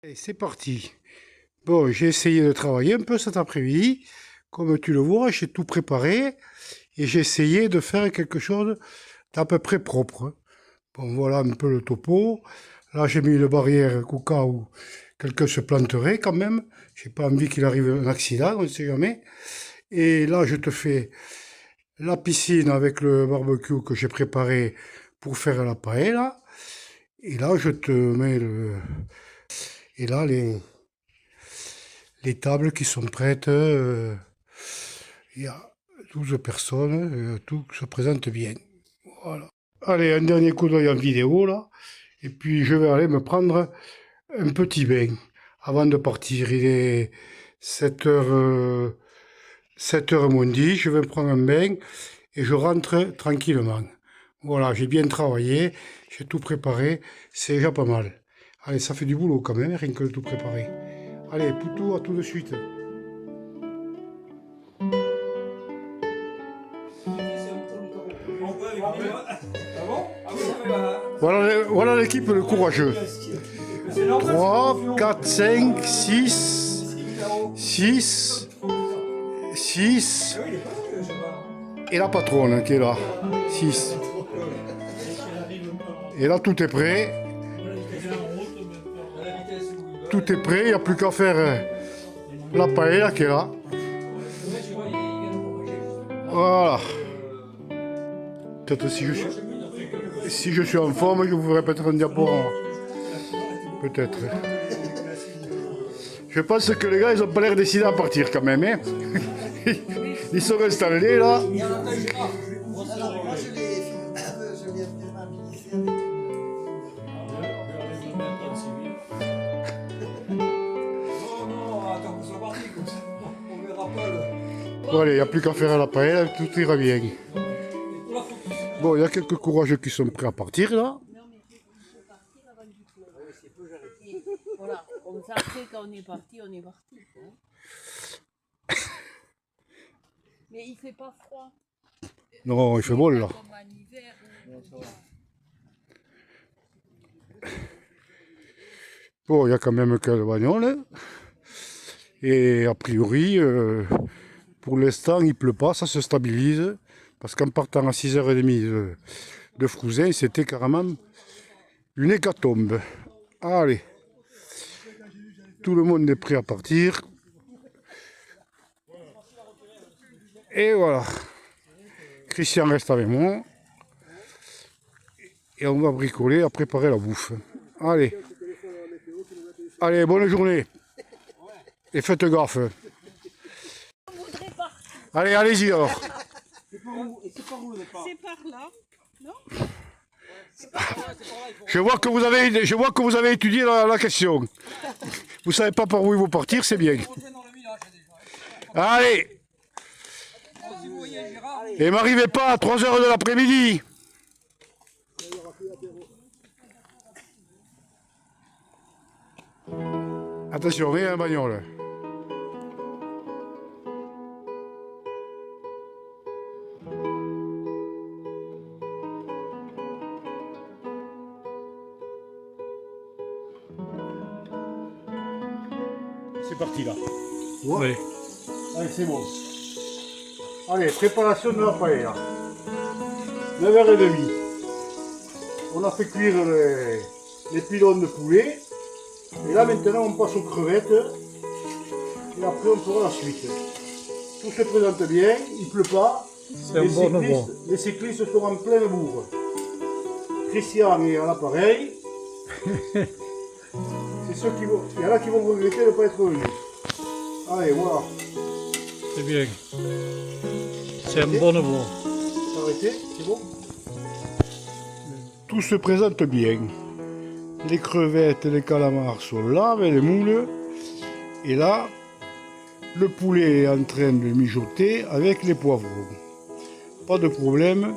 Et c'est parti. Bon, j'ai essayé de travailler un peu cet après-midi. Comme tu le vois, j'ai tout préparé et j'ai essayé de faire quelque chose d'à peu près propre. Bon, voilà un peu le topo. Là, j'ai mis une barrière au cas où quelqu'un se planterait quand même. J'ai pas envie qu'il arrive un accident, on ne sait jamais. Et là, je te fais la piscine avec le barbecue que j'ai préparé pour faire la paella. Et là, je te mets le... Et là, les tables qui sont prêtes. Il y a 12 personnes, tout se présente bien. Voilà. Allez, un dernier coup d'œil en vidéo là. Et puis je vais aller me prendre un petit bain avant de partir. Il est 7h, 7h moins 10. Je vais me prendre un bain et je rentre tranquillement. Voilà, j'ai bien travaillé, j'ai tout préparé, c'est déjà pas mal. Allez, ça fait du boulot quand même, rien que de tout préparer. Allez, Poutou, à tout de suite. Voilà l'équipe, le courageux. 3, 4, 5, 6, 6, 6. Et la patronne qui est là. 6. Et là, tout est prêt. Tout est prêt, il n'y a plus qu'à faire la paella qui est là. Voilà. Peut-être si je suis en forme, je vous ferai peut-être un diapo. Peut-être. Je pense que les gars, ils ont pas l'air décidés à partir quand même. Hein. Ils sont installés là. Bon allez, il n'y a plus qu'à faire à la paella, tout ira bien. Bon, il y a quelques courageux qui sont prêts à partir là. Non, mais il faut partir avant du tout. Voilà, comme ça, après, quand on est parti, on est parti. Hein. Mais il fait pas froid. Non, il fait beau là. Comme en hiver. Bon, il y a quand même que le bagnole. Et a priori, pour l'instant, il pleut pas, ça se stabilise. Parce qu'en partant à 6h30 de Frouzin, c'était carrément une hécatombe. Allez, tout le monde est prêt à partir. Et voilà. Christian reste avec moi. Et on va bricoler à préparer la bouffe. Allez. Allez, bonne journée. Et faites gaffe. Allez, allez-y alors. C'est par là, non? Je vois que vous avez étudié la question. Vous savez pas par où il faut partir, c'est bien. Allez. Et m'arrivez pas à 3h de l'après-midi. Attention, rien à bagnole. C'est parti là. Oui. Allez, c'est bon. Allez, préparation de la paella. 9h30. On a fait cuire les pilons de poulet. Et là maintenant on passe aux crevettes. Et après on fera la suite. Tout se présente bien, il ne pleut pas. C'est un bon nouveau. Les cyclistes sont en pleine bourre. Christian est à l'appareil. C'est ceux qui vont. Il y en a qui vont regretter de ne pas être venus. Allez, voilà. C'est bien. C'est un bon nouveau. Arrêtez, c'est bon. Tout se présente bien. Les crevettes, les calamars sont là avec les moules. Et là, le poulet est en train de mijoter avec les poivrons. Pas de problème,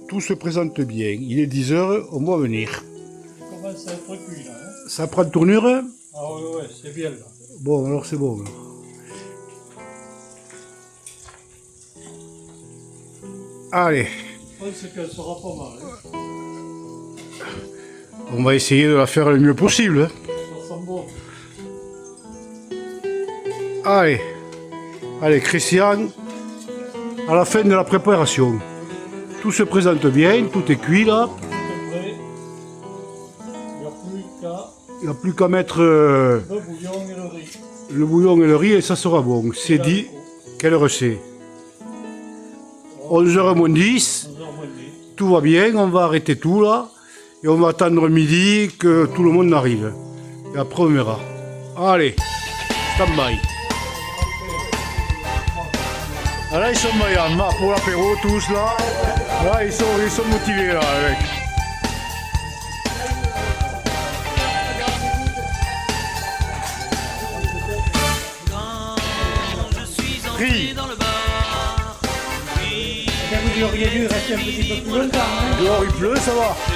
tout se présente bien. Il est 10h, on va venir. Ça commence à être cuit là. Hein. Ça prend de tournure? Ah oui, c'est bien là. Bon, alors c'est bon. Allez. Je pense qu'elle sera pas mal. Hein. On va essayer de la faire le mieux possible. Ça sent bon. Allez, allez Christian, à la fin de la préparation, tout se présente bien, tout est cuit là. Prêt. Il Il n'y a plus qu'à mettre le bouillon et le riz. le bouillon et le riz et ça sera bon. C'est dit. Quelle heure c'est? 11h moins 10. 11h moins 10. Tout va bien, on va arrêter tout là. Et on va attendre midi que tout le monde arrive. Et après on verra. Allez, stand by. Ah là ils sont vaillants, là, pour l'apéro tous là. Là ils sont motivés là avec. Riz. Dans le bar, Vous auriez dû rester un petit peu plus longtemps. Hein. Dehors il pleut, ça va. je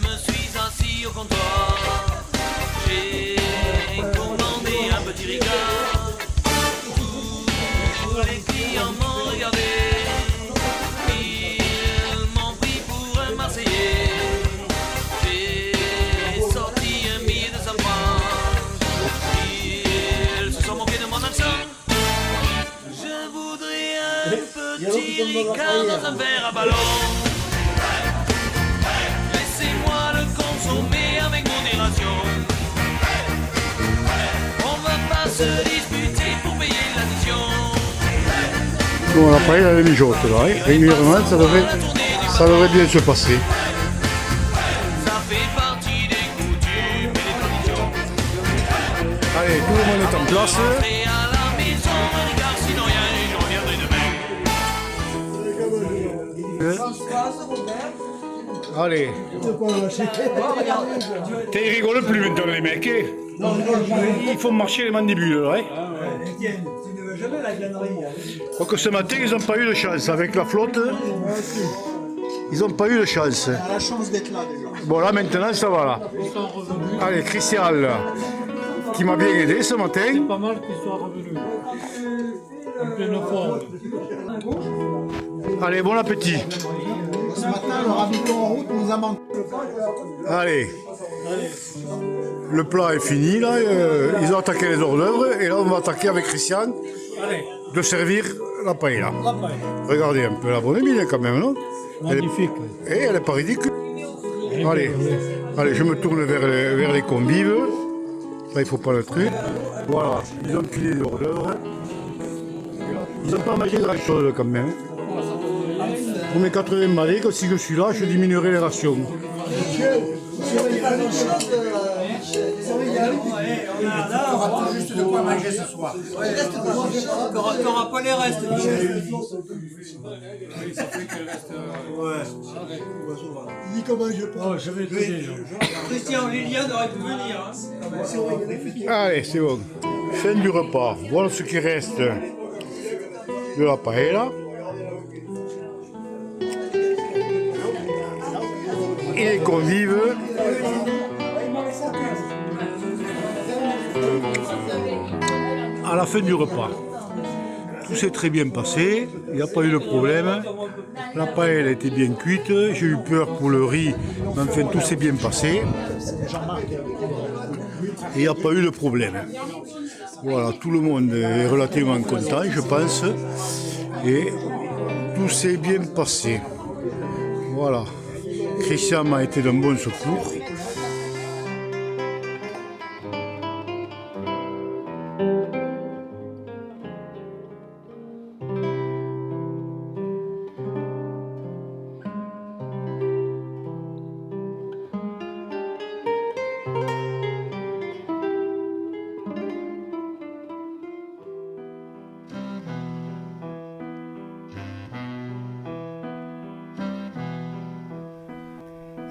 me suis assis au comptoir. J'ai commandé un petit ricard. Tous les clients m'ont regardé. Ils m'ont pris pour un Marseillais. J'ai sorti un billet de 100 francs. Ils se sont moqués de mon accent. Je voudrais un petit ricard dans un verre à ballon. Laissez-moi le consommer avec modération. On va pas se disputer pour payer l'addition. Bon, après il y a les mijotes là. Régulièrement ça devrait bien se passer. Ça fait partie des coutumes et des traditions. Allez, tout le monde est en place. Et à la maison, un ricard, sinon rien, et je reviendrai demain. Allez. Ils rigolent plus maintenant les mecs. Hein. Ils font marcher les mandibules là. Hein. Tu ne veux jamais la glanerie. Quoique ce matin ils n'ont pas eu de chance avec la flotte. Ils n'ont pas eu de chance. On a la chance d'être là déjà. Bon là maintenant ça va là. Allez Christian là, qui m'a bien aidé ce matin. C'est pas mal qu'ils soient revenus. En pleine forme. Allez, bon appétit. Ce matin, le ravito en route nous a manqué. Allez. Le plat est fini là. Ils ont attaqué les hors d'œuvre et là on va attaquer avec Christian Allez, de servir la paella. la paille. Regardez un peu la bonne mine quand même, non? Magnifique. Et elle n'est pas ridicule. Allez, allez, je me tourne vers les convives. Là, il faut pas le truc. Voilà, ils ont filé les hors d'œuvre. Ils n'ont pas mangé grand chose quand même. Pour mes 80 balais, si je suis là, je diminuerai les rations. Juste de quoi manger ce soir. T'auras pas les restes, Michel. Il dit comment je pense. Oh, je vais t'aider. Christian, Liliane aurait pu venir. Allez, c'est bon. Fin du repas. Voilà ce qui reste de la paella. Et les convives. À la fin du repas. Tout s'est très bien passé, il n'y a pas eu de problème. La paella était bien cuite, j'ai eu peur pour le riz, mais enfin tout s'est bien passé. Et il n'y a pas eu de problème. Voilà, tout le monde est relativement content, je pense. Et tout s'est bien passé. Voilà. Christian m'a été d'un bon secours.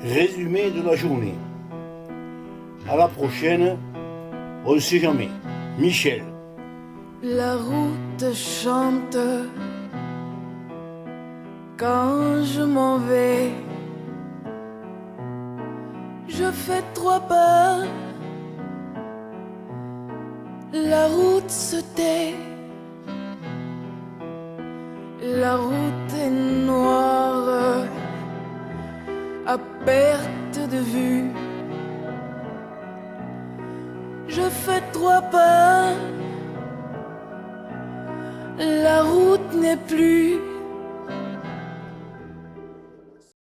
Résumé de la journée. À la prochaine, on ne sait jamais. Michel. La route chante quand je m'en vais. Je fais 3 pas, la route se tait. La route est noire, à perte de vue. Je fais 3 pas, n'est plus